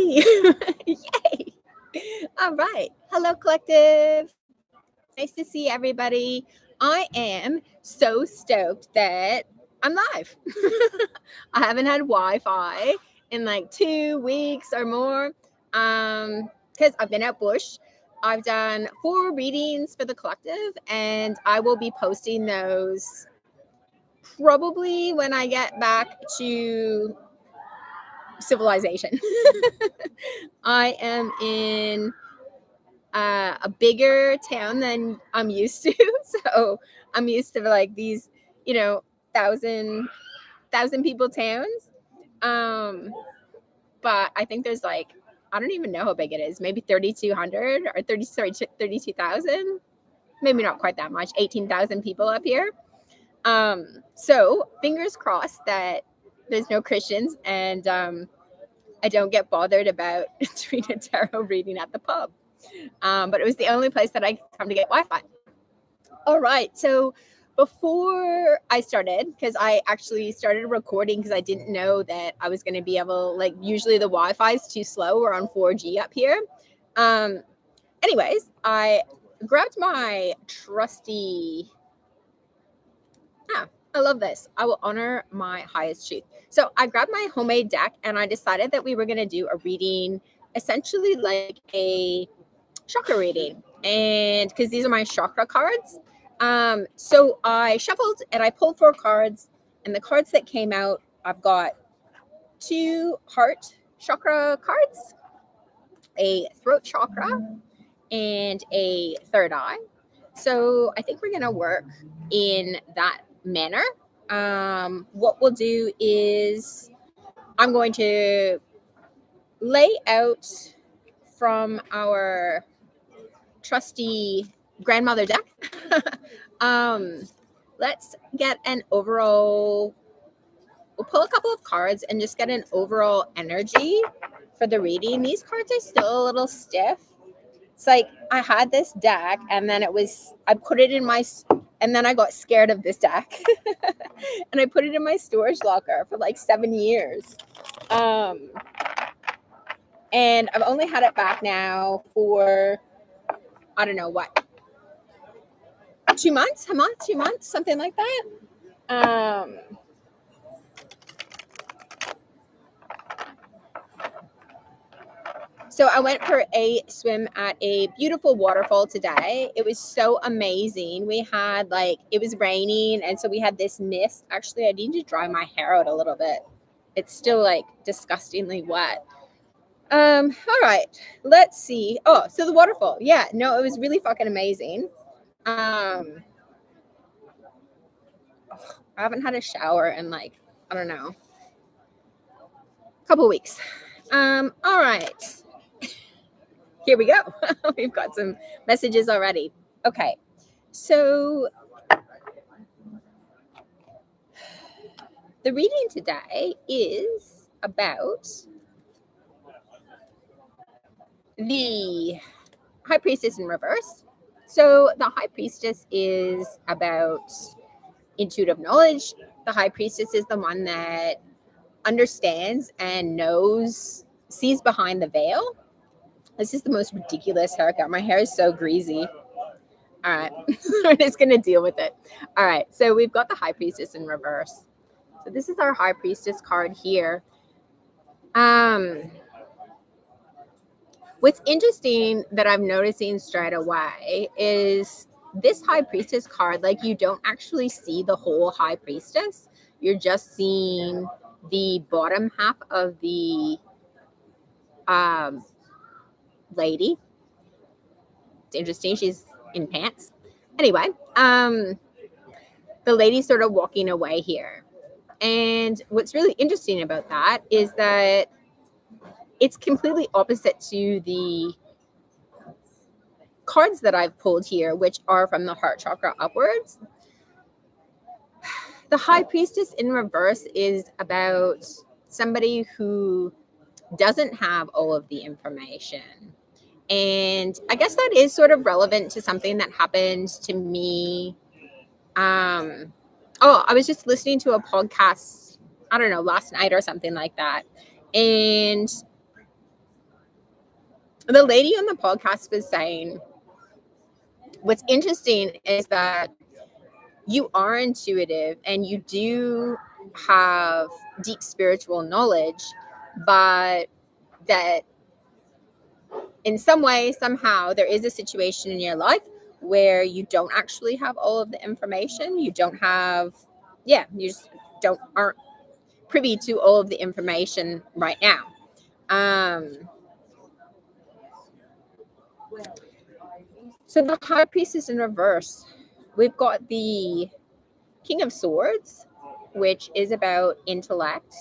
Yay! Yay! All right. Hello, collective. Nice to see everybody. I am so stoked that I'm live. I haven't had Wi-Fi in like 2 weeks or more because I've been out bush. I've done 4 readings for the collective, and I will be posting those probably when I get back to civilization. I am in a bigger town than I'm used to. So I'm used to like these, 1,000 people towns. But I think there's like, I don't even know how big it is. Maybe 3,200 or 32,000. Maybe not quite that much. 18,000 people up here. So fingers crossed that there's no Christians and I don't get bothered about doing a tarot reading at the pub. But it was the only place that I could come to get Wi-Fi. All right. So before I started, because I actually started recording because I didn't know that I was going to be able, like, usually the Wi-Fi is too slow. We're on 4G up here. Anyways, I grabbed my trusty... I love this. I will honor my highest truth. So I grabbed my homemade deck and I decided that we were going to do a reading, essentially like a chakra reading. And because these are my chakra cards. So I shuffled and I pulled 4 cards, and the cards that came out, I've got 2 heart chakra cards, a throat chakra, and a third eye. So I think we're going to work in that manner. What we'll do is I'm going to lay out from our trusty grandmother deck. Let's get an overall, we'll pull a couple of cards and just get an overall energy for the reading. These cards are still a little stiff. It's like I had this deck and then I put it in my, and then I got scared of this deck and I put it in my storage locker for like 7 years. And I've only had it back now for, I don't know what, 2 months, something like that. So I went for a swim at a beautiful waterfall today. It was so amazing. We had it was raining, and so we had this mist. Actually, I need to dry my hair out a little bit. It's still disgustingly wet. All right, let's see. Oh, so the waterfall. Yeah, no, it was really fucking amazing. I haven't had a shower in I don't know, a couple weeks. All right. Here we go. We've got some messages already. Okay. So the reading today is about the High Priestess in reverse. So the High Priestess is about intuitive knowledge. The High Priestess is the one that understands and knows, sees behind the veil. This is the most ridiculous haircut. My hair is so greasy. All right. We're just going to deal with it. All right. So we've got the High Priestess in reverse. So this is our High Priestess card here. What's interesting that I'm noticing straight away is this High Priestess card, you don't actually see the whole High Priestess. You're just seeing the bottom half of the lady. It's interesting. She's in pants. Anyway, the lady's sort of walking away here. And what's really interesting about that is that it's completely opposite to the cards that I've pulled here, which are from the heart chakra upwards. The High Priestess in reverse is about somebody who doesn't have all of the information. And I guess that is sort of relevant to something that happened to me. I was just listening to a podcast, I don't know, last night or something like that. And the lady on the podcast was saying, what's interesting is that you are intuitive and you do have deep spiritual knowledge, but that in some way, somehow, there is a situation in your life where you don't actually have all of the information. You don't have, you just aren't privy to all of the information right now. So the High Priestess in reverse, we've got the King of Swords, which is about intellect.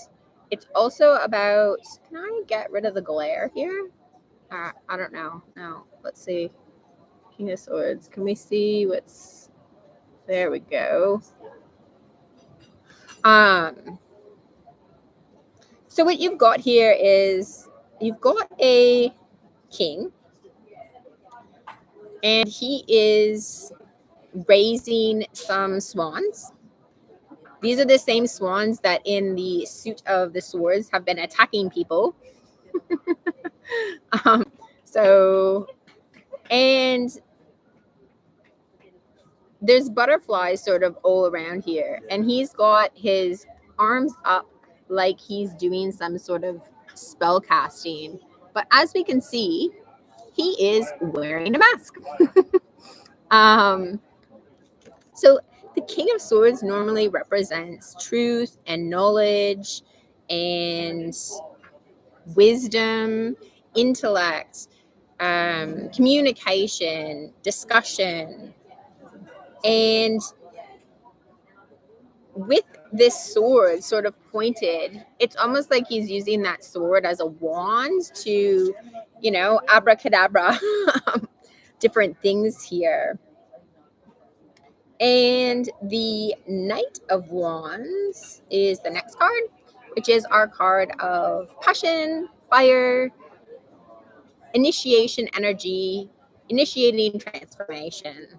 It's also about, can I get rid of the glare here? I don't know. No, let's see. King of Swords. Can we see what's, there we go. So what you've got here is you've got a king, and he is raising some swans. These are the same swans that in the Suit of the Swords have been attacking people. And there's butterflies sort of all around here, and he's got his arms up like he's doing some sort of spell casting. But as we can see, he is wearing a mask. So the King of Swords normally represents truth and knowledge and wisdom, intellect, communication, discussion. And with this sword sort of pointed, it's almost like he's using that sword as a wand to, abracadabra different things here. And the Knight of Wands is the next card, which is our card of passion, fire, initiation energy, initiating transformation.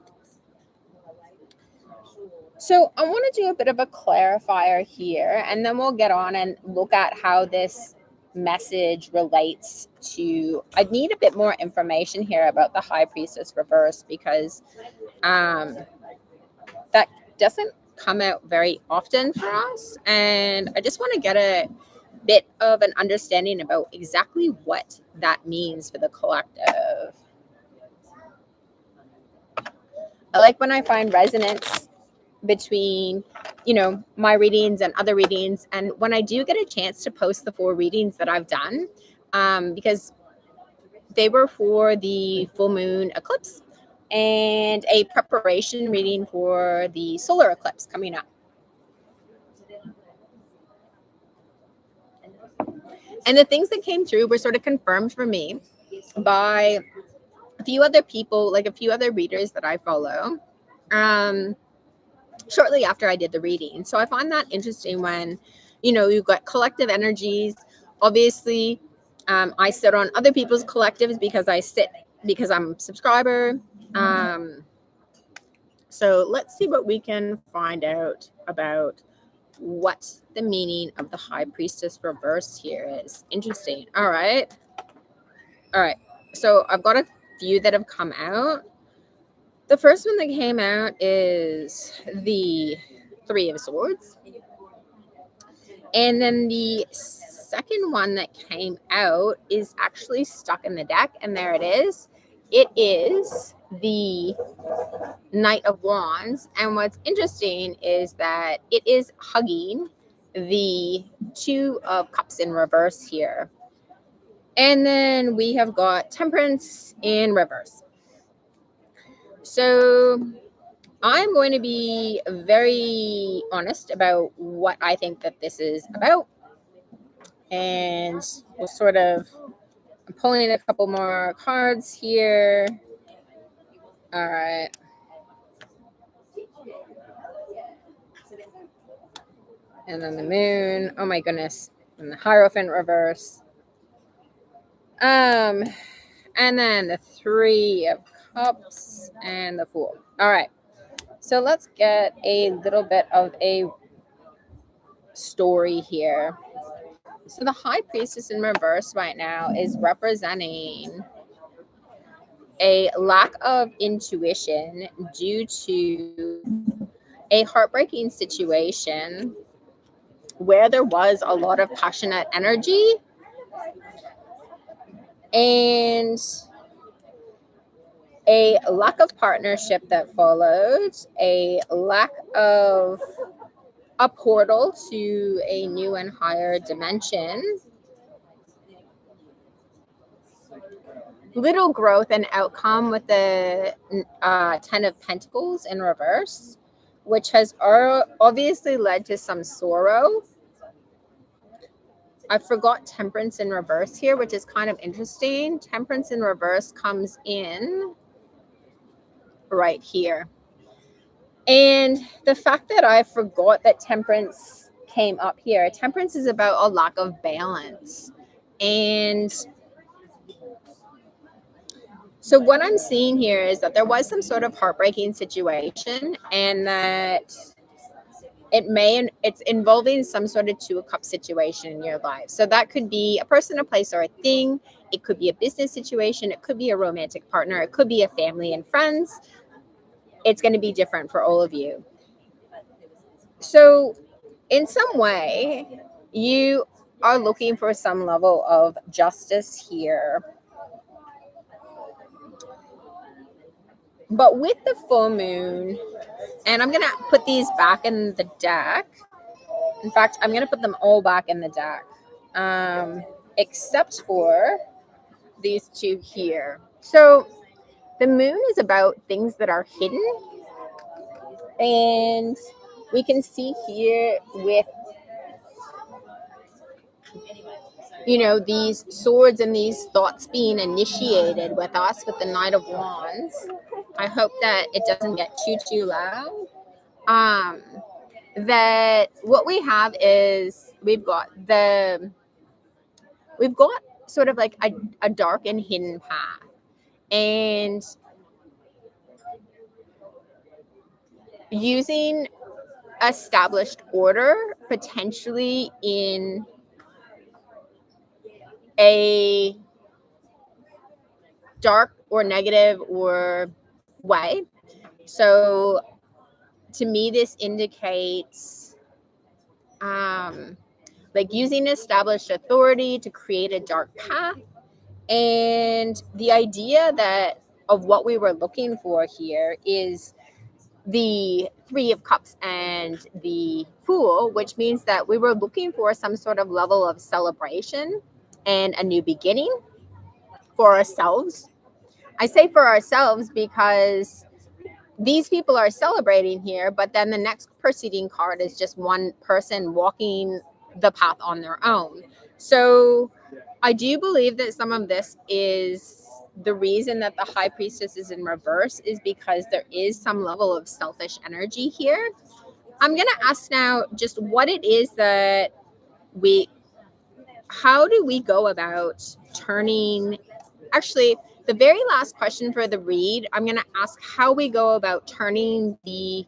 So I want to do a bit of a clarifier here, and then we'll get on and look at how this message relates to, I need a bit more information here about the High Priestess reverse, because that doesn't come out very often for us. And I just want to get a bit of an understanding about exactly what that means for the collective. I like when I find resonance between, my readings and other readings. And when I do get a chance to post the 4 readings that I've done, because they were for the full moon eclipse and a preparation reading for the solar eclipse coming up. And the things that came through were sort of confirmed for me by a few other people, like a few other readers that I follow, shortly after I did the reading. So I find that interesting when, you've got collective energies. Obviously, I sit on other people's collectives because I'm a subscriber. So let's see what we can find out about what the meaning of the High Priestess reverse here is. Interesting. All right. So I've got a few that have come out. The first one that came out is the 3 of Swords. And then the second one that came out is actually stuck in the deck, and there it is. It is the Knight of Wands. And what's interesting is that it is hugging the 2 of Cups in reverse here. And then we have got Temperance in reverse. So I'm going to be very honest about what I think that this is about. And we'll sort of, I'm pulling a couple more cards here. All right. And then the moon. Oh my goodness. And the Hierophant reverse. And then the 3 of Cups and the Fool. All right. So let's get a little bit of a story here. So the High Priestess in reverse right now is representing a lack of intuition due to a heartbreaking situation where there was a lot of passionate energy and a lack of partnership that followed, a lack of a portal to a new and higher dimension, little growth and outcome with the Ten of Pentacles in reverse, which has obviously led to some sorrow. I forgot Temperance in reverse here, which is kind of interesting. Temperance in reverse comes in right here. And the fact that I forgot that Temperance came up here, Temperance is about a lack of balance. And so what I'm seeing here is that there was some sort of heartbreaking situation, and that it's involving some sort of Two of Cups situation in your life. So that could be a person, a place, or a thing. It could be a business situation. It could be a romantic partner. It could be a family and friends. It's going to be different for all of you. So in some way, you are looking for some level of justice here. But with the full moon, and I'm going to put these back in the deck. In fact, I'm going to put them all back in the deck, except for these two here. So the moon is about things that are hidden. And we can see here with, these swords and these thoughts being initiated with us with the Knight of Wands. I hope that it doesn't get too loud. That what we have is we've got sort of like a dark and hidden path, and using established order potentially in a dark or negative or way. So to me, this indicates like using established authority to create a dark path. And the idea that of what we were looking for here is the Three of Cups and the Fool, which means that we were looking for some sort of level of celebration and a new beginning for ourselves. I say for ourselves because these people are celebrating here, but then the next preceding card is just one person walking the path on their own. So I do believe that some of this is the reason that the High Priestess is in reverse is because there is some level of selfish energy here. I'm going to ask now just what it is that how do we go about turning, actually, the very last question for the read, I'm going to ask how we go about turning the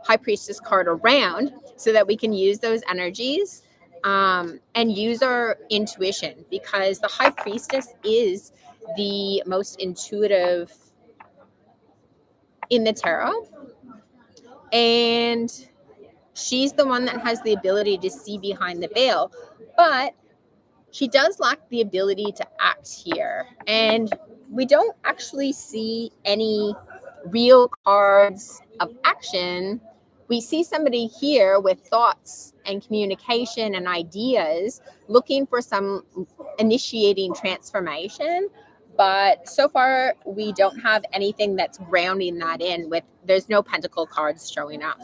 High Priestess card around so that we can use those energies and use our intuition, because the High Priestess is the most intuitive in the tarot. And she's the one that has the ability to see behind the veil. But she does lack the ability to act here. And we don't actually see any real cards of action. We see somebody here with thoughts and communication and ideas looking for some initiating transformation. But so far, we don't have anything that's grounding that in with, there's no pentacle cards showing up.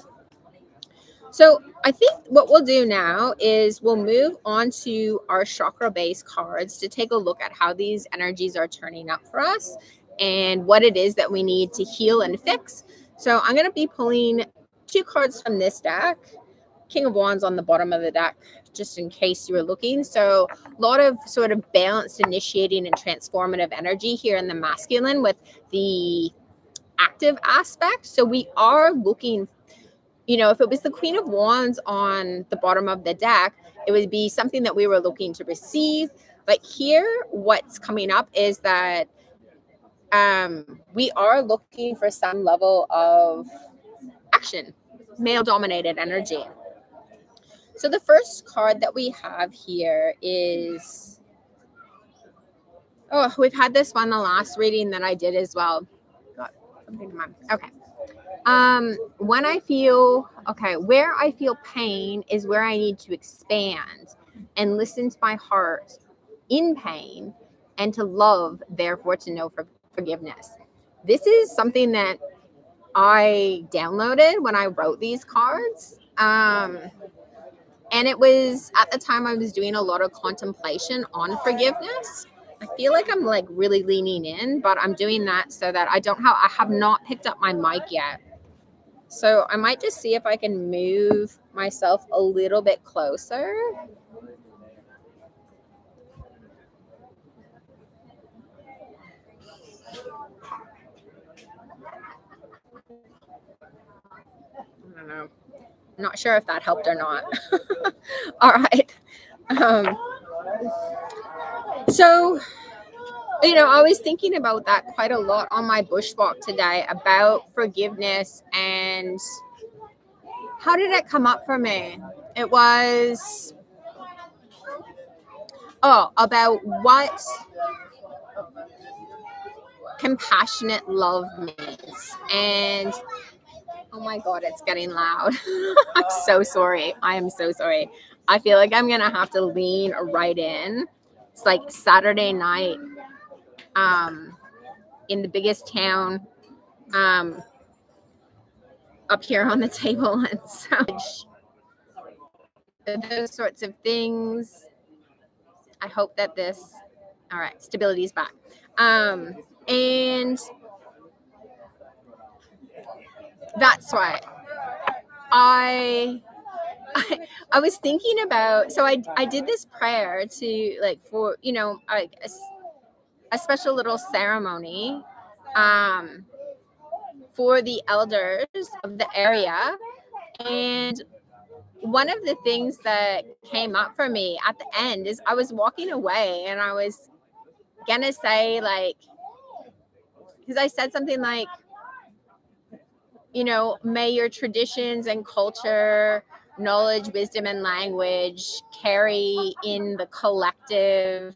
So I think what we'll do now is we'll move on to our chakra-based cards to take a look at how these energies are turning up for us and what it is that we need to heal and fix. So I'm going to be pulling 2 cards from this deck. King of Wands on the bottom of the deck, just in case you were looking. So a lot of sort of balanced, initiating, and transformative energy here in the masculine with the active aspect. So we are looking, if it was the Queen of Wands on the bottom of the deck, it would be something that we were looking to receive. But here, what's coming up is that we are looking for some level of action, male dominated energy. So the first card that we have here is, oh, we've had this one the last reading that I did as well. Got something in mind. Okay. When I feel, okay, where I feel pain is where I need to expand and listen to my heart in pain, and to love, therefore to know forgiveness. This is something that I downloaded when I wrote these cards. And it was at the time I was doing a lot of contemplation on forgiveness. I feel like I'm like really leaning in, but I'm doing that so that I have not picked up my mic yet. So I might just see if I can move myself a little bit closer. I don't know. Not sure if that helped or not. All right. So, I was thinking about that quite a lot on my bushwalk today, about forgiveness and how did it come up for me? It was, about what compassionate love means. And oh my God, it's getting loud. I'm so sorry. I am so sorry. I feel like I'm going to have to lean right in. It's like Saturday night in the biggest town up here on the table. And so those sorts of things. I hope that all right, stability is back. And that's why I was thinking about, so I did this prayer to like for, a special little ceremony for the elders of the area. And one of the things that came up for me at the end is I was walking away and I was going to say, like, because I said something like, may your traditions and culture, knowledge, wisdom, and language carry in the collective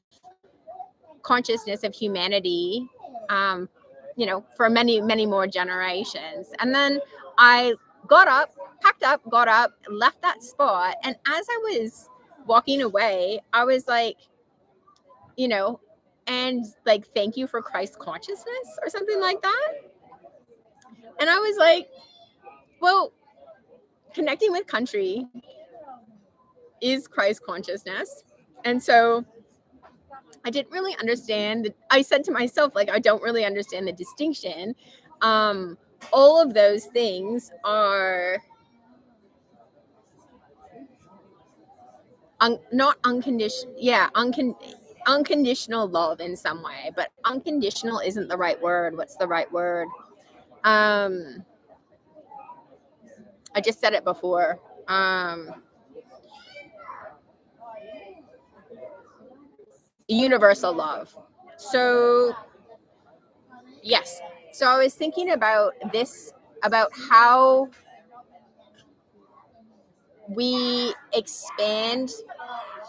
consciousness of humanity, for many, many more generations. And then I got up, packed up, got up, left that spot. And as I was walking away, I was like, and like, thank you for Christ consciousness or something like that. And I was like, well, connecting with country is Christ consciousness. And so I didn't really understand. I said to myself, like, I don't really understand the distinction. All of those things are not unconditional. Yeah, unconditional love in some way, but unconditional isn't the right word. What's the right word? I just said it before. Universal love. So yes. So I was thinking about this, about how we expand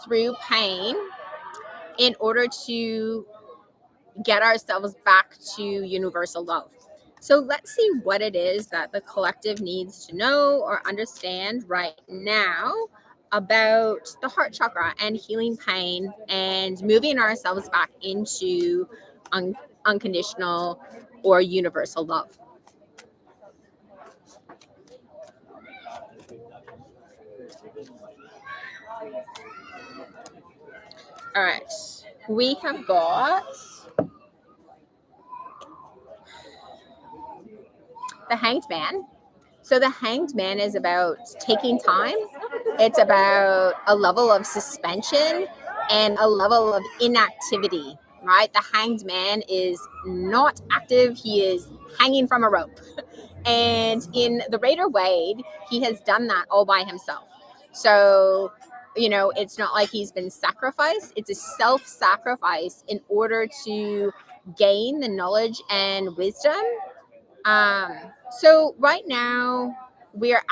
through pain in order to get ourselves back to universal love. So let's see what it is that the collective needs to know or understand right now about the heart chakra and healing pain and moving ourselves back into unconditional or universal love. All right, we have got the Hanged Man. So the Hanged Man is about taking time. It's about a level of suspension and a level of inactivity, right? The Hanged Man is not active. He is hanging from a rope. And in the Raider Wade, he has done that all by himself. So, it's not like he's been sacrificed. It's a self-sacrifice in order to gain the knowledge and wisdom. So right now we are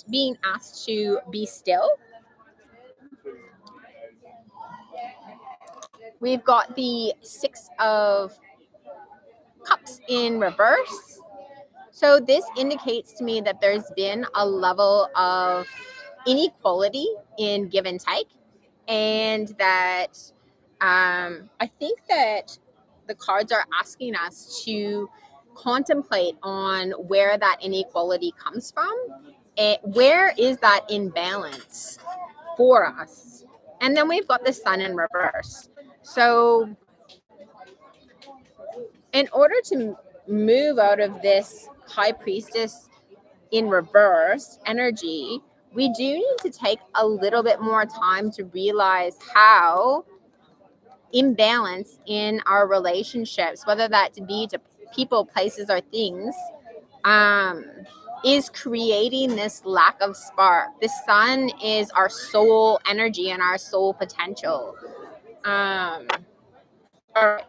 being asked to be still. We've got the Six of Cups in reverse. So this indicates to me that there's been a level of inequality in give and take, and that I think that the cards are asking us to contemplate on where that inequality comes from, and where is that imbalance for us. And then we've got the Sun in reverse. So in order to move out of this High Priestess in reverse energy, we do need to take a little bit more time to realize how imbalance in our relationships, whether that be to people, places, or things, is creating this lack of spark. The Sun is our soul energy and our soul potential. All right.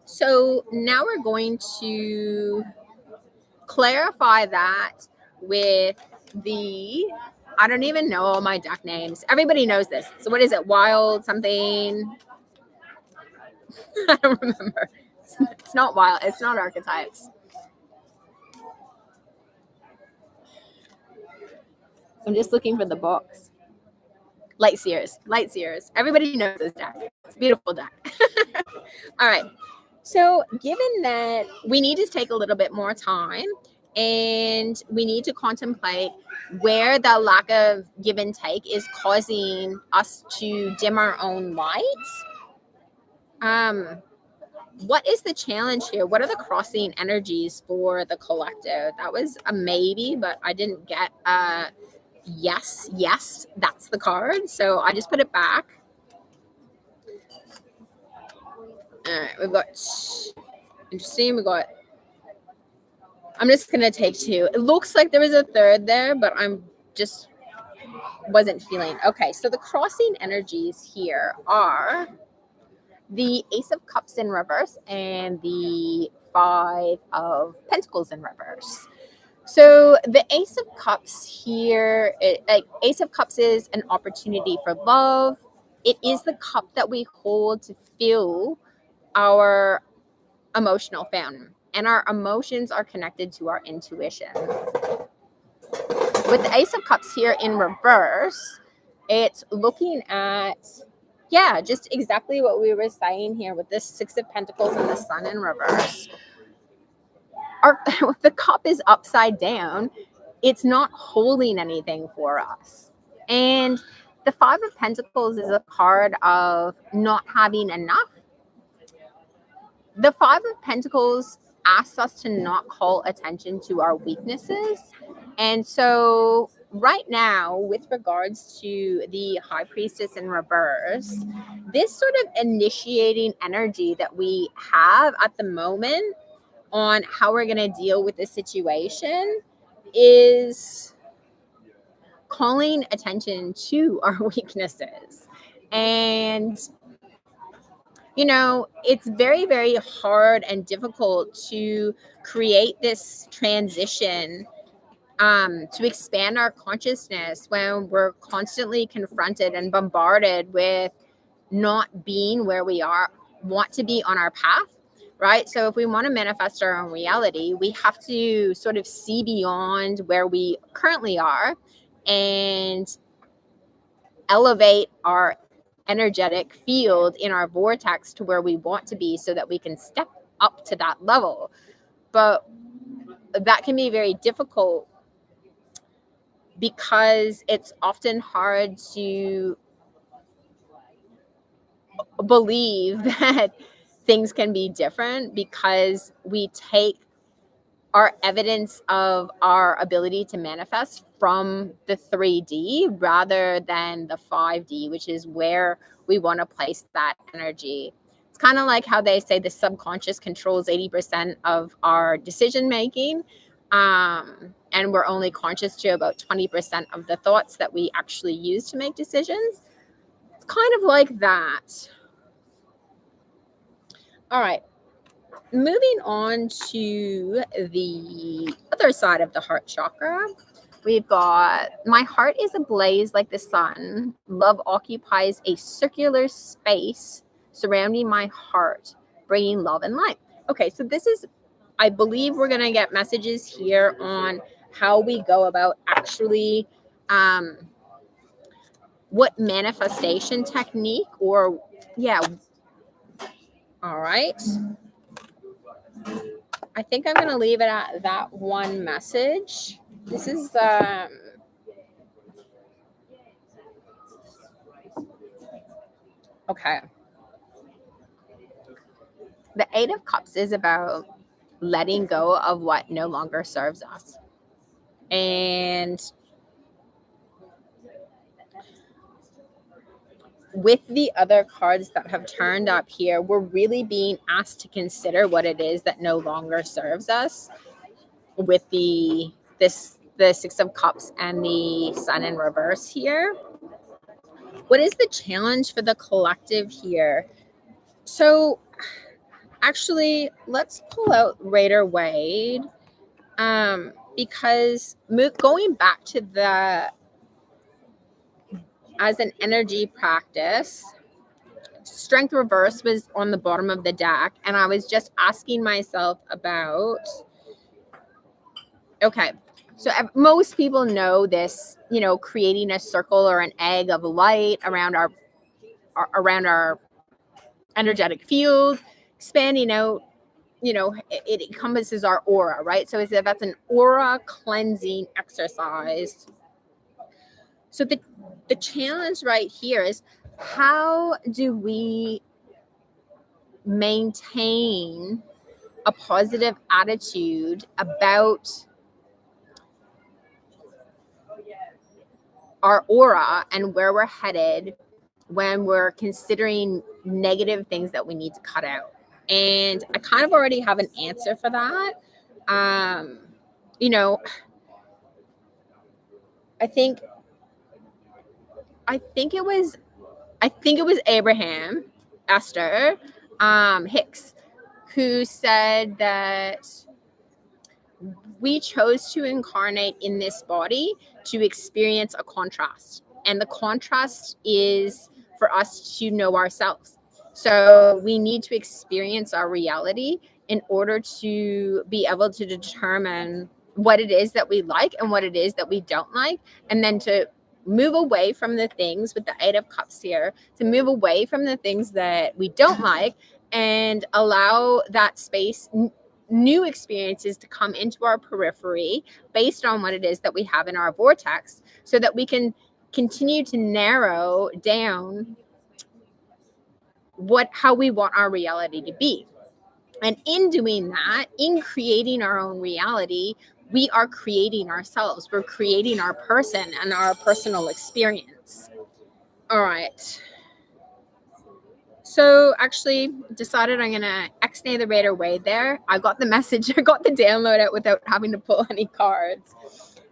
So now we're going to clarify that with the, I don't even know all my deck names. Everybody knows this. So what is it? Wild something? I don't remember. It's not wild. It's not archetypes. I'm just looking for the box. Light Seers. Everybody knows this deck. It's a beautiful deck. All right. So given that we need to take a little bit more time and we need to contemplate where the lack of give and take is causing us to dim our own light. What is the challenge here? What are the crossing energies for the collective? That was a maybe, but I didn't get a yes, that's the card. So I just put it back. All right, we've got, interesting, I'm just going to take two. It looks like there was a third there, but I'm just wasn't feeling. Okay, so the crossing energies here are the Ace of Cups in reverse and the Five of Pentacles in reverse. So the Ace of Cups here, Ace of Cups is an opportunity for love. It is the cup that we hold to fill our emotional fountain, and our emotions are connected to our intuition. With the Ace of Cups here in reverse, it's looking at, yeah, just exactly what we were saying here with this Six of Pentacles and the Sun in reverse. If the cup is upside down, it's not holding anything for us. And the Five of Pentacles is a card of not having enough. The Five of Pentacles asks us to not call attention to our weaknesses. And so right now, with regards to the High Priestess in reverse, this sort of initiating energy that we have at the moment on how we're going to deal with the situation is calling attention to our weaknesses. And it's very, very hard and difficult to create this transition, to expand our consciousness when we're constantly confronted and bombarded with not being where we want to be on our path, right? So if we want to manifest our own reality, we have to sort of see beyond where we currently are and elevate our energetic field in our vortex to where we want to be so that we can step up to that level. But that can be very difficult because it's often hard to believe that things can be different because we take our evidence of our ability to manifest from the 3D rather than the 5D, which is where we want to place that energy. It's kind of like how they say the subconscious controls 80% of our decision making, and we're only conscious to about 20% of the thoughts that we actually use to make decisions. It's kind of like that. All right. moving on to the other side of the heart chakra, we've got my heart is ablaze like the sun. Love occupies a circular space surrounding my heart, bringing love and light. Okay, so this is, I believe we're going to get messages here on how we go about actually what manifestation technique or, yeah. All right. I think I'm going to leave it at that one message. This is okay. The Eight of Cups is about letting go of what no longer serves us. And with the other cards that have turned up here, we're really being asked to consider what it is that no longer serves us with the Six of Cups and the Sun in reverse here. What is the challenge for the collective here? So actually, let's pull out Rider Waite, because going back to the as an energy practice, Strength Reverse was on the bottom of the deck, and I was just asking myself about, okay, so most people know this, creating a circle or an egg of light around our energetic field, expanding out. It encompasses our aura, right? So that's an aura cleansing exercise. So the challenge right here is, how do we maintain a positive attitude about our aura and where we're headed when we're considering negative things that we need to cut out? And I kind of already have an answer for that. I think it was Abraham Esther Hicks who said that we chose to incarnate in this body to experience a contrast. And the contrast is for us to know ourselves. So we need to experience our reality in order to be able to determine what it is that we like and what it is that we don't like, and then to move away from the things with the Eight of Cups here, to move away from the things that we don't like and allow that space, new experiences to come into our periphery based on what it is that we have in our vortex, so that we can continue to narrow down how we want our reality to be. And in doing that, in creating our own reality, we are creating ourselves. We're creating our person and our personal experience. All right. So actually decided I'm going to X-nay the Rider Waite there. I got the message. I got the download out without having to pull any cards.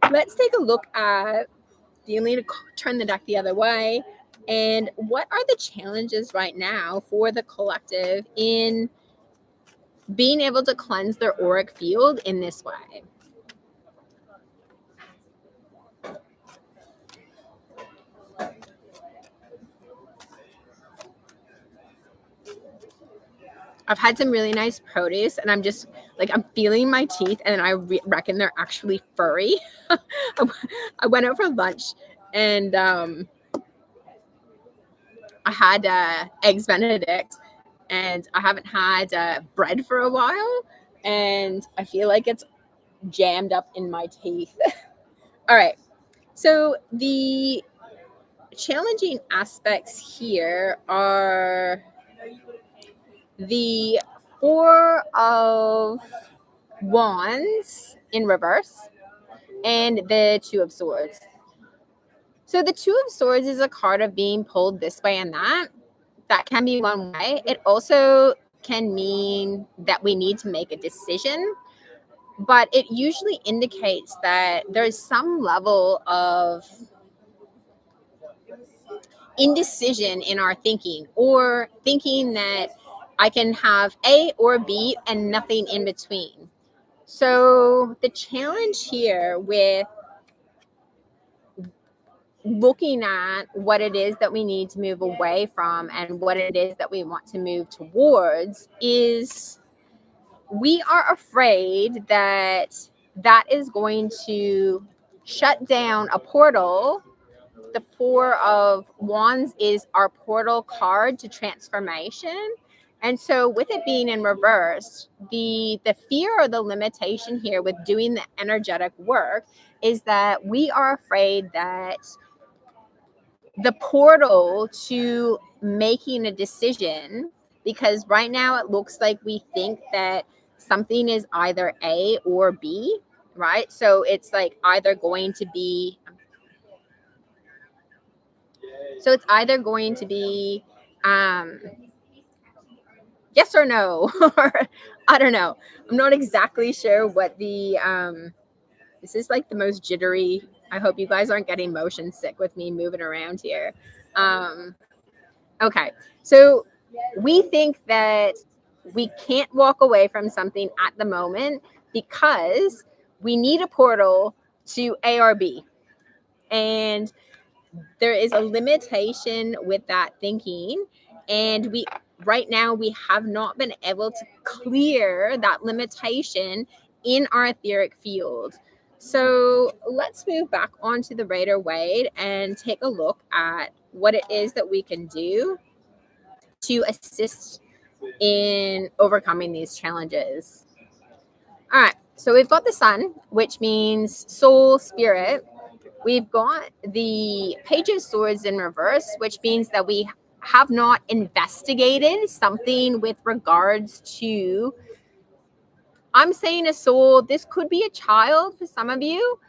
Let's take a look at, you need to turn the deck the other way. And what are the challenges right now for the collective in being able to cleanse their auric field in this way? I've had some really nice produce, and I'm just like, I'm feeling my teeth, and I reckon they're actually furry. I went out for lunch, and I had eggs Benedict, and I haven't had bread for a while, and I feel like it's jammed up in my teeth. All right. So the challenging aspects here are the Four of Wands in reverse and the Two of Swords. So the Two of Swords is a card of being pulled this way and that. That can be one way. It also can mean that we need to make a decision, but it usually indicates that there's some level of indecision in our thinking, or thinking that I can have A or B and nothing in between. So the challenge here with looking at what it is that we need to move away from and what it is that we want to move towards is we are afraid that that is going to shut down a portal. The Four of Wands is our portal card to transformation. And so with it being in reverse, the fear or the limitation here with doing the energetic work is that we are afraid that the portal to making a decision, because right now it looks like we think that something is either A or B, right? So it's like either going to be yes or no, or I don't know. I'm not exactly sure what the this is like the most jittery. I hope you guys aren't getting motion sick with me moving around here. Okay, so we think that we can't walk away from something at the moment because we need a portal to A or B. And there is a limitation with that thinking. And right now, we have not been able to clear that limitation in our etheric field. So let's move back onto the Rider Waite and take a look at what it is that we can do to assist in overcoming these challenges. All right, so we've got the Sun, which means soul, spirit. We've got the Page of Swords in reverse, which means that we have not investigated something with regards to, I'm saying a soul. This could be a child for some of you.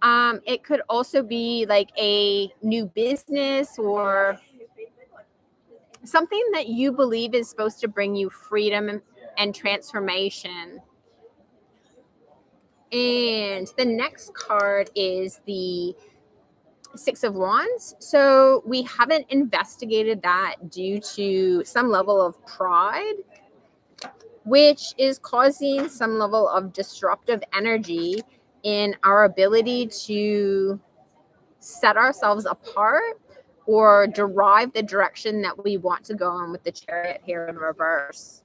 It could also be like a new business or something that you believe is supposed to bring you freedom and transformation. And the next card is the Six of Wands. So we haven't investigated that due to some level of pride, which is causing some level of disruptive energy in our ability to set ourselves apart or derive the direction that we want to go in with the Chariot here in reverse.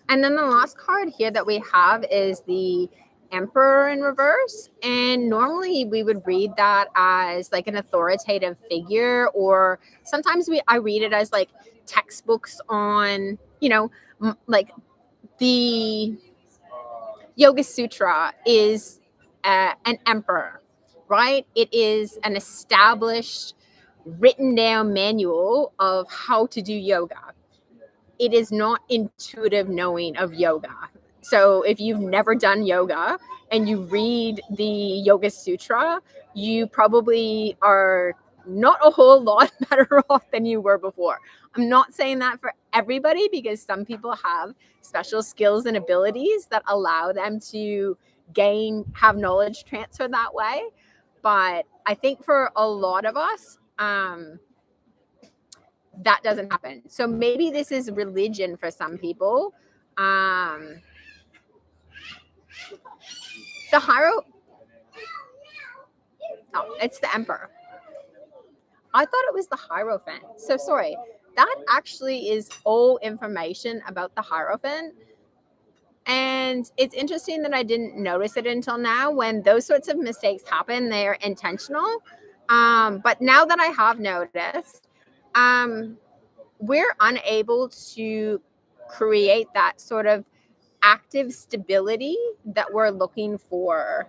And then the last card here that we have is the Emperor in reverse. And normally we would read that as like an authoritative figure, or sometimes I read it as like textbooks on, like the Yoga Sutra is an emperor, right? It is an established, written down manual of how to do yoga. It is not intuitive knowing of yoga. So if you've never done yoga and you read the Yoga Sutra, you probably are not a whole lot better off than you were before. I'm not saying that for everybody, because some people have special skills and abilities that allow them to have knowledge transfer that way. But I think for a lot of us, that doesn't happen. So maybe this is religion for some people. The it's the Emperor. I thought it was the Hierophant. So sorry. That actually is all information about the Hierophant. And it's interesting that I didn't notice it until now. When those sorts of mistakes happen, they're intentional. But now that I have noticed, we're unable to create that sort of active stability that we're looking for.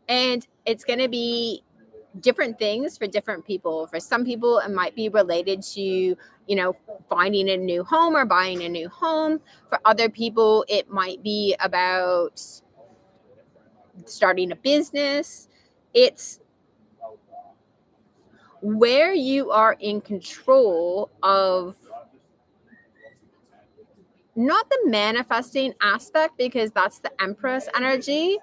And it's going to be different things for different people. For some people, it might be related to, finding a new home or buying a new home. For other people, it might be about starting a business. It's where you are in control of not the manifesting aspect, because that's the Empress energy.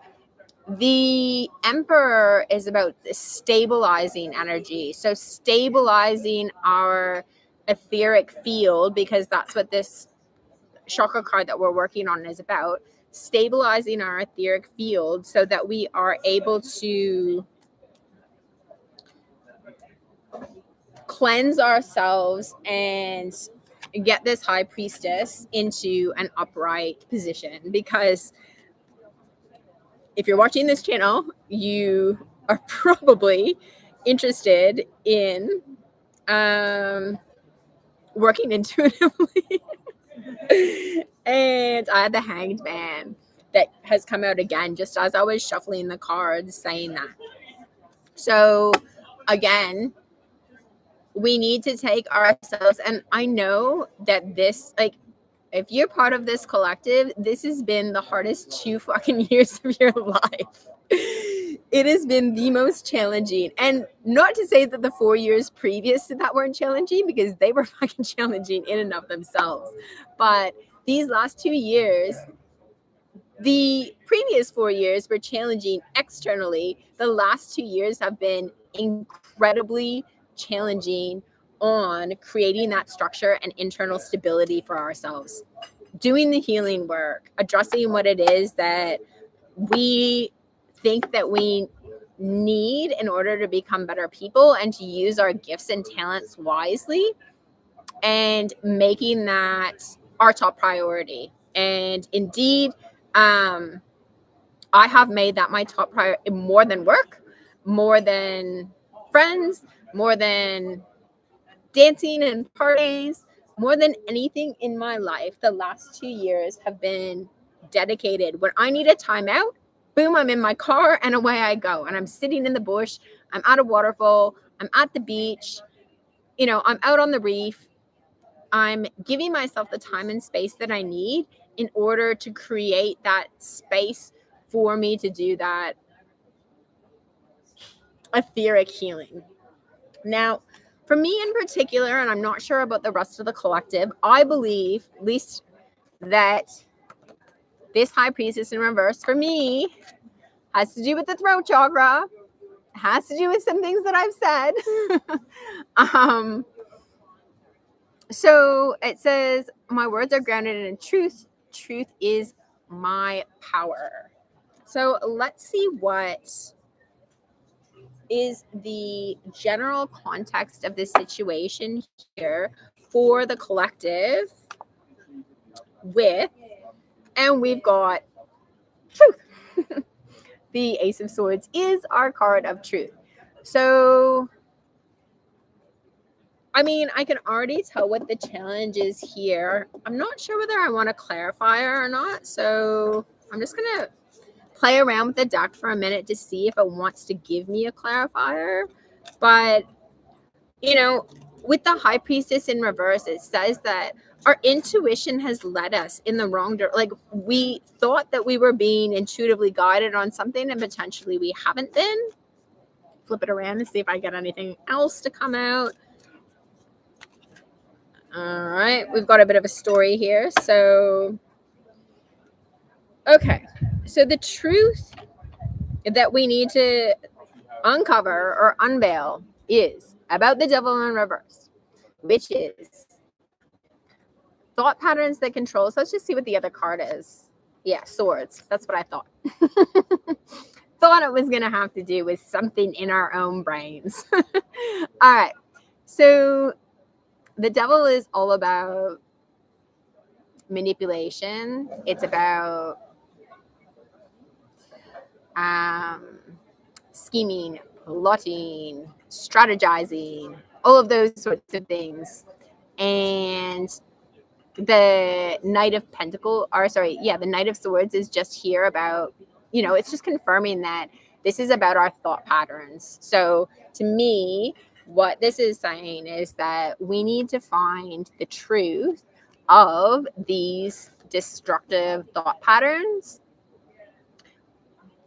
The Emperor is about the stabilizing energy. So stabilizing our etheric field, because that's what this chakra card that we're working on is about, stabilizing our etheric field so that we are able to cleanse ourselves and get this high priestess into an upright position. Because if you're watching this channel, you are probably interested in working intuitively. And I had the Hangedman that has come out again just as I was shuffling the cards saying that. So again, we need to take ourselves, and I know that this, like, if you're part of this collective, this has been the hardest 2 fucking years of your life. It has been the most challenging. And not to say that the 4 years previous to that weren't challenging, because they were fucking challenging in and of themselves. But these last 2 years, the previous 4 years were challenging externally. The last 2 years have been incredibly challenging on creating that structure and internal stability for ourselves, doing the healing work, addressing what it is that we think that we need in order to become better people and to use our gifts and talents wisely, and making that our top priority. And indeed, I have made that my top priority, more than work, more than friends, more than dancing and parties, more than anything in my life. The last 2 years have been dedicated. When I need a timeout, boom, I'm in my car and away I go. And I'm sitting in the bush, I'm at a waterfall, I'm at the beach, I'm out on the reef. I'm giving myself the time and space that I need in order to create that space for me to do that etheric healing. Now, for me in particular, and I'm not sure about the rest of the collective, I believe, at least, that this high priestess in reverse for me has to do with the throat chakra, has to do with some things that I've said. So it says, my words are grounded in truth. Truth is my power. So let's see what is the general context of this situation here for the collective with, and we've got truth. The Ace of Swords is our card of truth. So, I mean, I can already tell what the challenge is here. I'm not sure whether I want a clarifier or not. So I'm just going to play around with the deck for a minute to see if it wants to give me a clarifier. But, with the High Priestess in reverse, it says that our intuition has led us in the wrong direction. Like, we thought that we were being intuitively guided on something, and potentially we haven't been. Flip it around and see if I get anything else to come out. All right, we've got a bit of a story here. So, okay. So the truth that we need to uncover or unveil is about the devil in reverse, which is thought patterns that control. So let's just see what the other card is. Yeah, swords. That's what I thought. Thought it was going to have to do with something in our own brains. All right. So the devil is all about manipulation. It's about scheming, plotting, strategizing, all of those sorts of things. And the Knight of Pentacles, the Knight of Swords is just here about, it's just confirming that this is about our thought patterns. So to me, what this is saying is that we need to find the truth of these destructive thought patterns.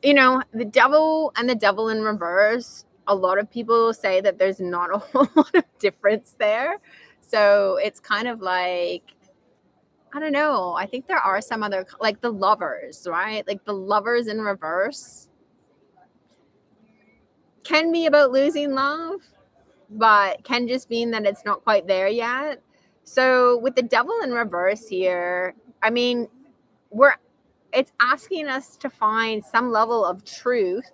The devil and the devil in reverse, a lot of people say that there's not a whole lot of difference there. So it's kind of like, I don't know. I think there are some other, like the Lovers, right? Like the Lovers in reverse can be about losing love. but can just mean that it's not quite there yet. So with the devil in reverse here, I mean, it's asking us to find some level of truth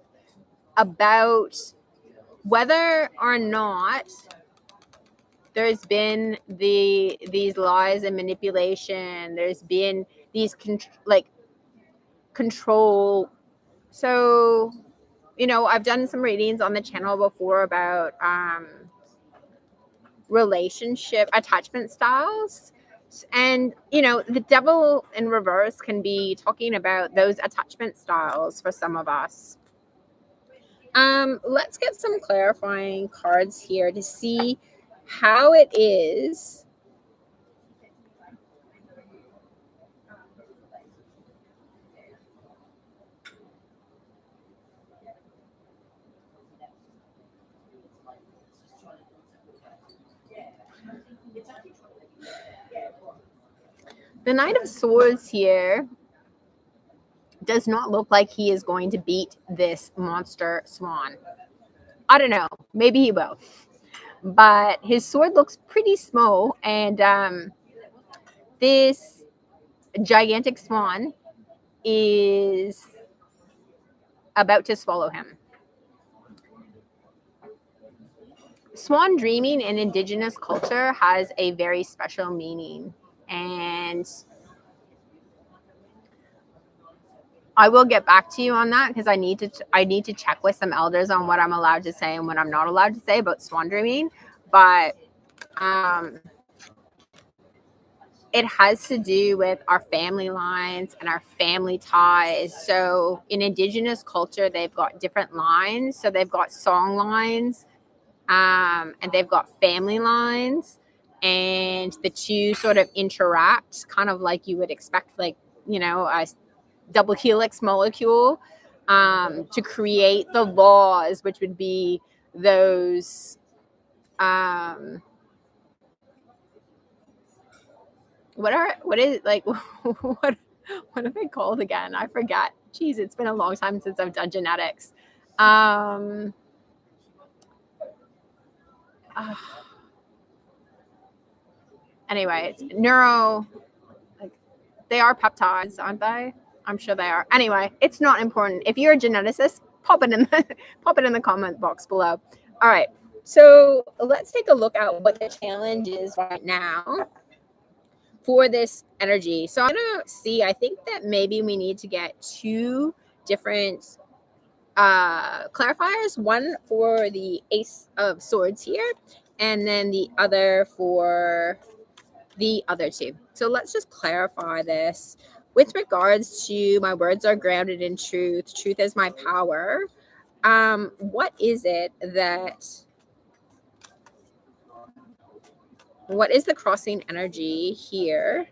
about whether or not there's been these lies and manipulation. There's been these control. So, I've done some readings on the channel before about relationship attachment styles. And, the devil in reverse can be talking about those attachment styles for some of us. Let's get some clarifying cards here to see how it is the Knight of Swords here does not look like he is going to beat this monster swan. I don't know. Maybe he will. But his sword looks pretty small, and this gigantic swan is about to swallow him. Swan dreaming in Indigenous culture has a very special meaning, and I will get back to you on that because I need to check with some elders on what I'm allowed to say and what I'm not allowed to say about swan dreaming. But it has to do with our family lines and our family ties. So in Indigenous culture, they've got different lines. So they've got song lines, and they've got family lines, and the two sort of interact kind of like you would expect, like, a double helix molecule, to create the laws, which would be those what are they called again? I forget. Jeez, it's been a long time since I've done genetics. Anyway, it's they are peptides, aren't they? I'm sure they are. Anyway, it's not important. If you're a geneticist, pop it in the comment box below. All right. So let's take a look at what the challenge is right now for this energy. So I'm gonna see. I think that maybe we need to get two different clarifiers. One for the Ace of Swords here, and then the other for the other two. So let's just clarify this. With regards to my words are grounded in truth, truth is my power. What is the crossing energy here?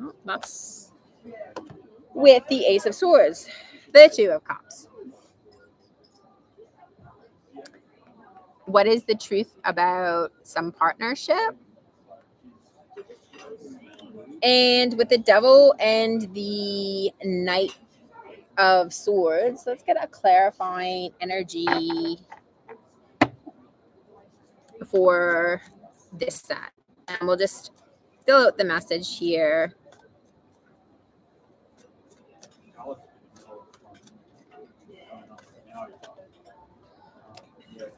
Oh, that's with the Ace of Swords, the Two of Cups. What is the truth about some partnership? And with the Devil and the Knight of Swords, let's get a clarifying energy for this set. And we'll just fill out the message here.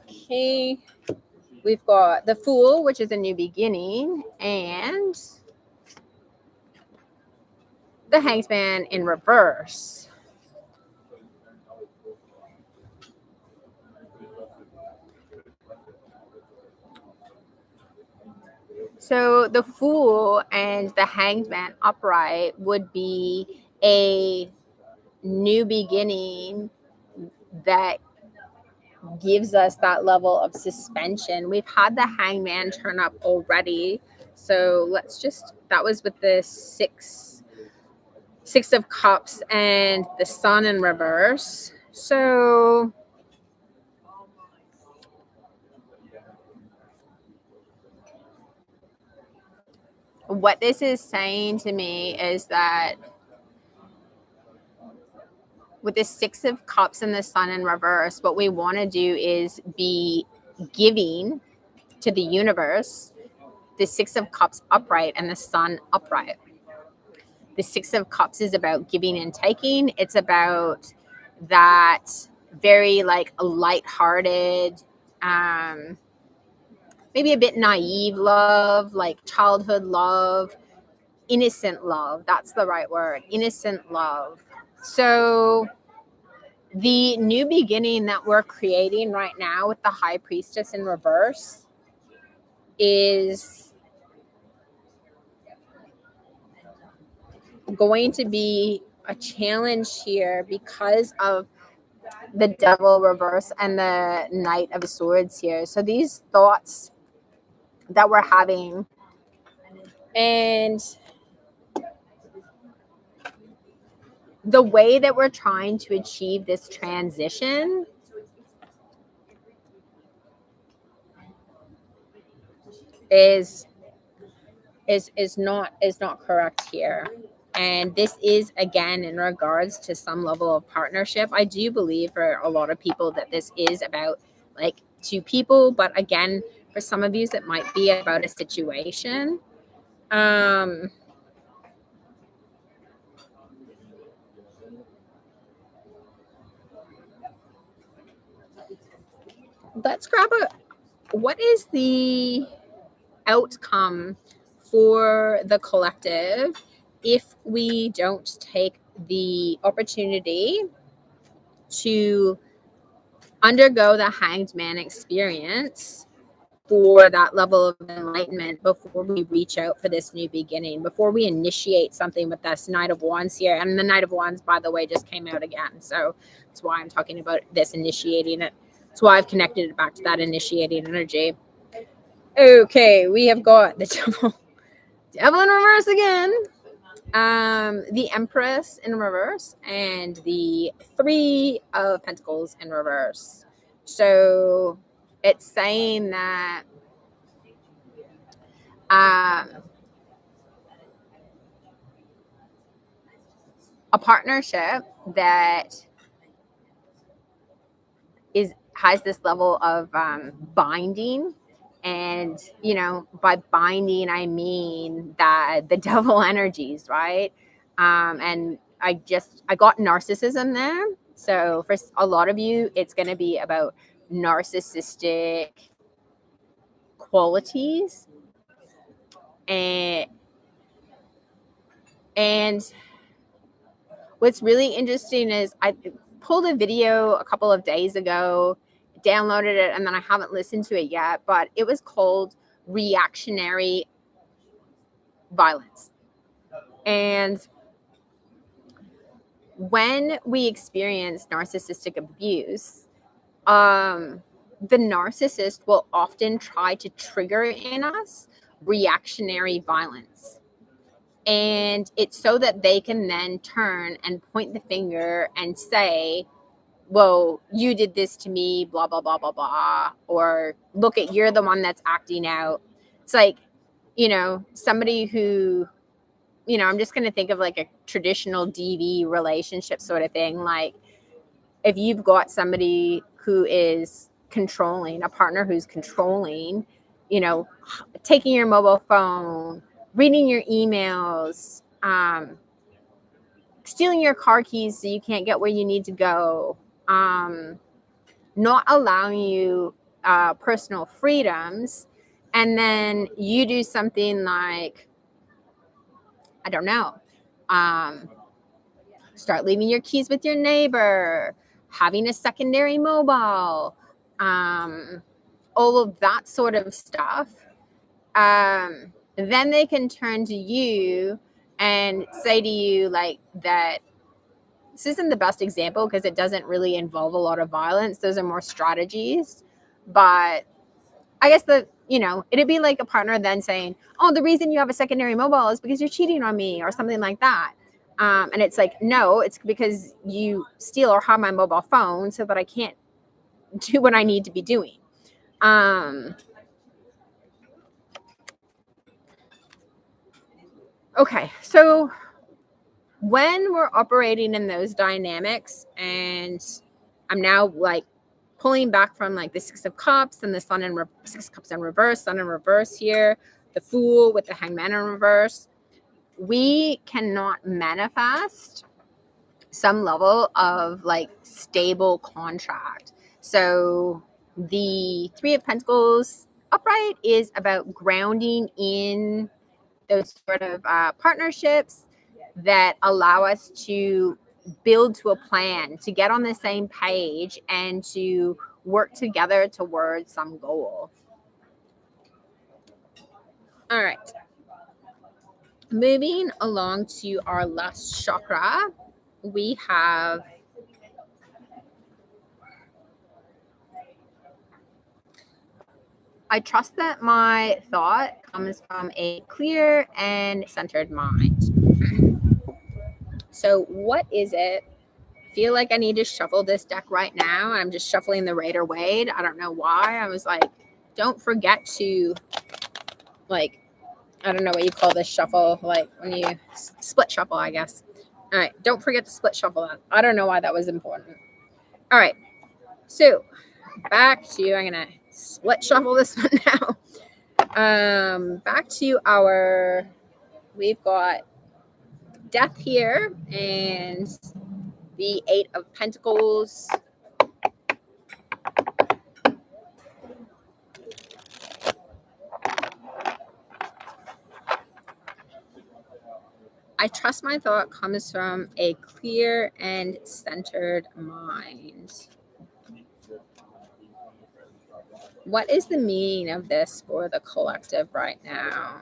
Okay. We've got the Fool, which is a new beginning, and the Hangedman in reverse. So the Fool and the Hangedman upright would be a new beginning that gives us that level of suspension. We've had the Hangman turn up already. So that was with the Six of Cups and the Sun in reverse. So what this is saying to me is that with the Six of Cups and the Sun in reverse, what we want to do is be giving to the universe, the Six of Cups upright and the Sun upright. The Six of Cups is about giving and taking. It's about that very like lighthearted, maybe a bit naive love, like childhood love, innocent love. That's the right word, innocent love. So the new beginning that we're creating right now with the High Priestess in reverse is going to be a challenge here because of the Devil reverse and the Knight of Swords here. So these thoughts that we're having, and the way that we're trying to achieve this transition is not correct here. And this is, again, in regards to some level of partnership. I do believe for a lot of people that this is about like two people, but again, for some of you, it might be about a situation. Let's grab what is the outcome for the collective if we don't take the opportunity to undergo the Hanged Man experience for that level of enlightenment before we reach out for this new beginning, before we initiate something with this Knight of Wands here. And the Knight of Wands, by the way, just came out again. So that's why I'm talking about this, initiating it. That's why I've connected it back to that initiating energy. Okay, we have got the devil in reverse again. The Empress in reverse and the Three of Pentacles in reverse. So it's saying that a partnership that has this level of binding. And, you know, by binding, I mean that the devil energies, right? And I got narcissism there. So for a lot of you, it's going to be about narcissistic qualities. And what's really interesting is I pulled a video a couple of days ago, downloaded it, and then I haven't listened to it yet, but it was called Reactionary Violence. And when we experience narcissistic abuse, the narcissist will often try to trigger in us reactionary violence. And it's so that they can then turn and point the finger and say, well, you did this to me, blah, blah, blah, blah, blah. Or look at, you're the one that's acting out. It's like, you know, somebody who, you know, I'm just going to think of like a traditional DV relationship sort of thing. Like if you've got somebody who is controlling, a partner who's controlling, you know, taking your mobile phone, reading your emails, stealing your car keys so you can't get where you need to go, not allowing you personal freedoms, and then you do something like, I don't know, start leaving your keys with your neighbor, having a secondary mobile, all of that sort of stuff. Then they can turn to you and say to you like that. This isn't the best example because it doesn't really involve a lot of violence. Those are more strategies. But I guess it'd be like a partner then saying, oh, the reason you have a secondary mobile is because you're cheating on me or something like that. And it's like, no, it's because you steal or have my mobile phone so that I can't do what I need to be doing. Okay, so when we're operating in those dynamics, and I'm now like pulling back from like the Six of Cups and the Sun and Six of Cups in reverse, Sun in reverse here, the Fool with the Hangman in reverse. We cannot manifest some level of like stable contract. So the Three of Pentacles upright is about grounding in those sort of partnerships that allow us to build to a plan, to get on the same page, and to work together towards some goal. All right. Moving along to our last chakra, we have I trust that my thought comes from a clear and centered mind. So what is it? I feel like I need to shuffle this deck right now. I'm just shuffling the Rider Waite. I don't know why. I was like, don't forget to, like, I don't know what you call this shuffle, like when you split shuffle, I guess. All right, don't forget to split shuffle that. I don't know why that was important. All right, so back to, I'm gonna split shuffle this one now. Back to our, we've got Death here and the Eight of Pentacles. I trust my thought comes from a clear and centered mind. What is the meaning of this for the collective right now?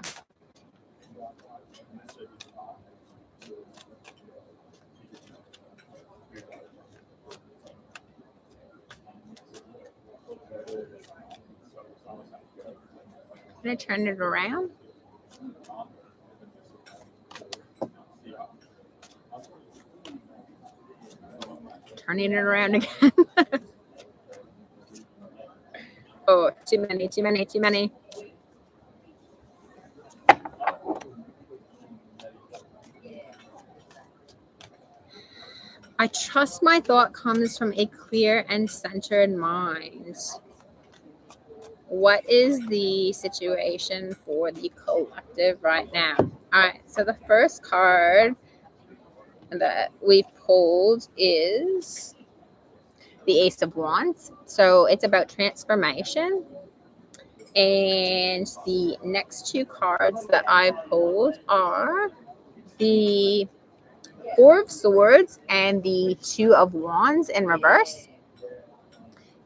I'm going to turn it around. Turning it around again. Oh, too many, too many, too many. I trust my thought comes from a clear and centered mind. What is the situation for the collective right now? All right, so the first card that we pulled is the Ace of Wands. So it's about transformation. And the next two cards that I pulled are the Four of Swords and the Two of Wands in reverse.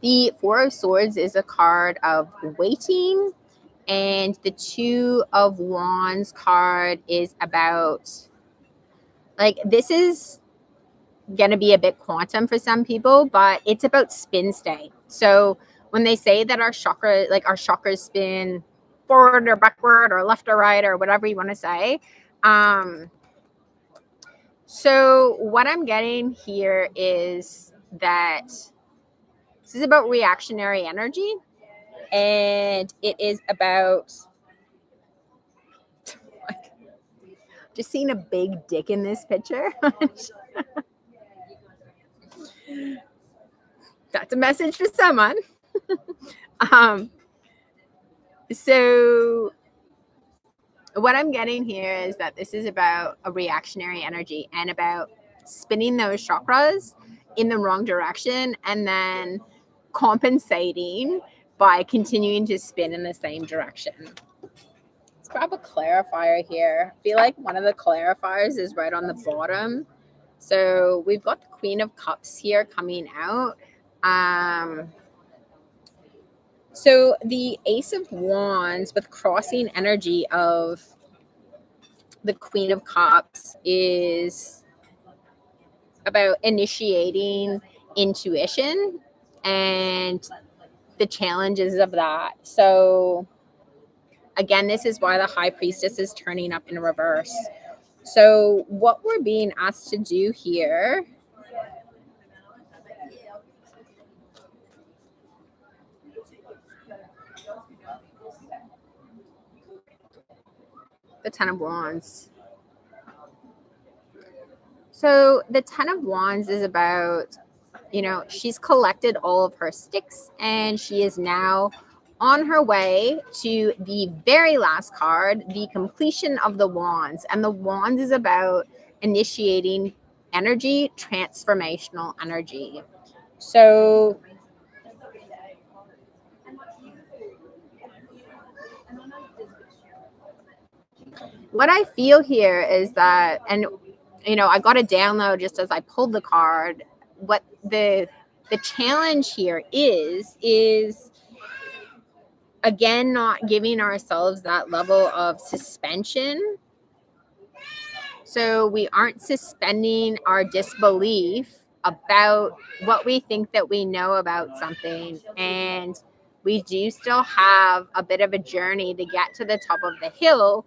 The Four of Swords is a card of waiting, and the Two of Wands card is about, like, this is going to be a bit quantum for some people, but it's about spin state. So when they say that our chakra, like our chakras spin forward or backward or left or right or whatever you want to say, so what I'm getting here is that this is about reactionary energy, and it is about like, just seeing a big dick in this picture. That's a message for someone. So what I'm getting here is that this is about a reactionary energy and about spinning those chakras in the wrong direction and then compensating by continuing to spin in the same direction. Let's grab a clarifier here. I feel like one of the clarifiers is right on the bottom. So we've got the Queen of Cups here coming out. So the Ace of Wands with crossing energy of the Queen of Cups is about initiating intuition and the challenges of that. So again, this is why the High Priestess is turning up in reverse. So what we're being asked to do here the Ten of Wands. So the Ten of Wands is about you know, she's collected all of her sticks and she is now on her way to the very last card, the completion of the wands. And the wands is about initiating energy, transformational energy. So what I feel here is that, and you know, I got a download just as I pulled the card. What the challenge here is again not giving ourselves that level of suspension. So we aren't suspending our disbelief about what we think that we know about something, and we do still have a bit of a journey to get to the top of the hill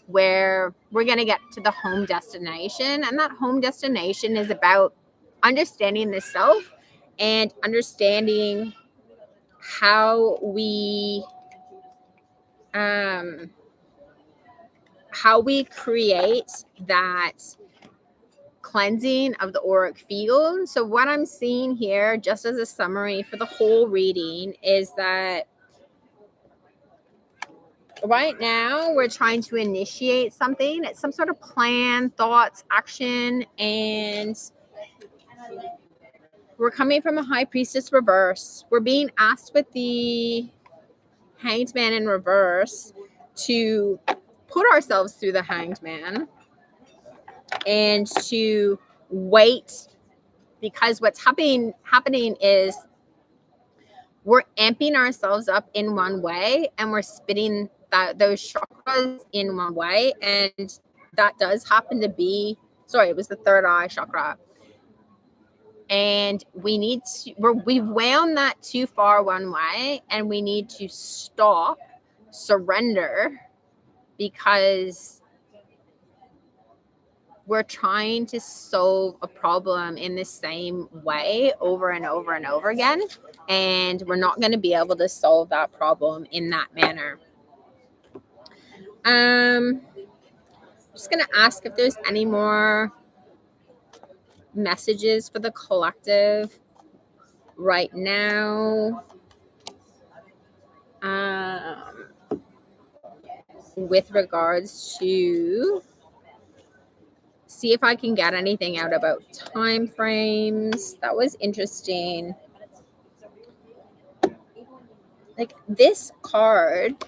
where we're going to get to the home destination. And that home destination is about understanding the self and understanding how we create that cleansing of the auric field. So what I'm seeing here, just as a summary for the whole reading, is that right now we're trying to initiate something. It's some sort of plan, thoughts, action, and we're coming from a High Priestess reverse. We're being asked with the Hangedman in reverse to put ourselves through the Hangedman and to wait, because what's happening is we're amping ourselves up in one way and we're spitting those chakras in one way. And that does happen to be, sorry, it was the third eye chakra. And we need to, we've wound that too far one way, and we need to stop, surrender, because we're trying to solve a problem in the same way over and over and over again. And we're not going to be able to solve that problem in that manner. I'm just going to ask if there's any more messages for the collective right now. With regards to, see if I can get anything out about time frames. That was interesting. Like, this card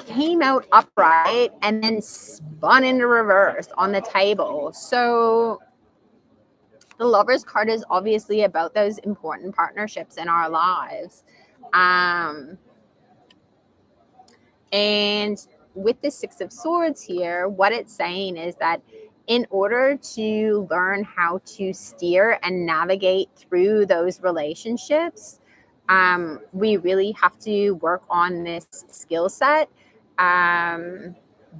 came out upright and then spun into reverse on the table. So the Lover's card is obviously about those important partnerships in our lives. And with the Six of Swords here, what it's saying is that in order to learn how to steer and navigate through those relationships, we really have to work on this skill set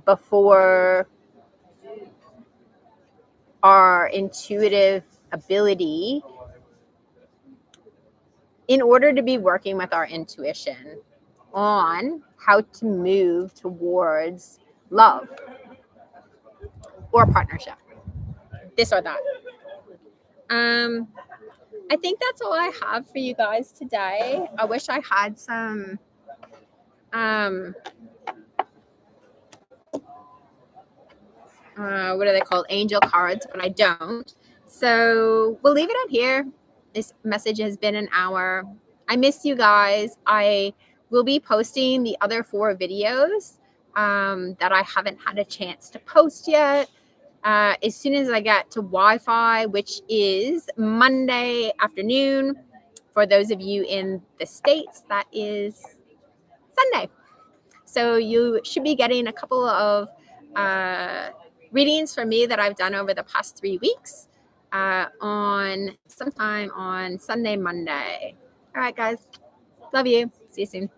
before our intuitive ability, in order to be working with our intuition on how to move towards love or partnership, this or that. I think that's all I have for you guys today. I wish I had some what are they called? Angel cards, but I don't. So we'll leave it at here. This message has been an hour. I miss you guys. I will be posting the other 4 videos that I haven't had a chance to post yet. As soon as I get to Wi-Fi, which is Monday afternoon. For those of you in the States, that is Sunday. So you should be getting a couple of readings from me that I've done over the past 3 weeks on sometime on Sunday, Monday. All right, guys. Love you. See you soon.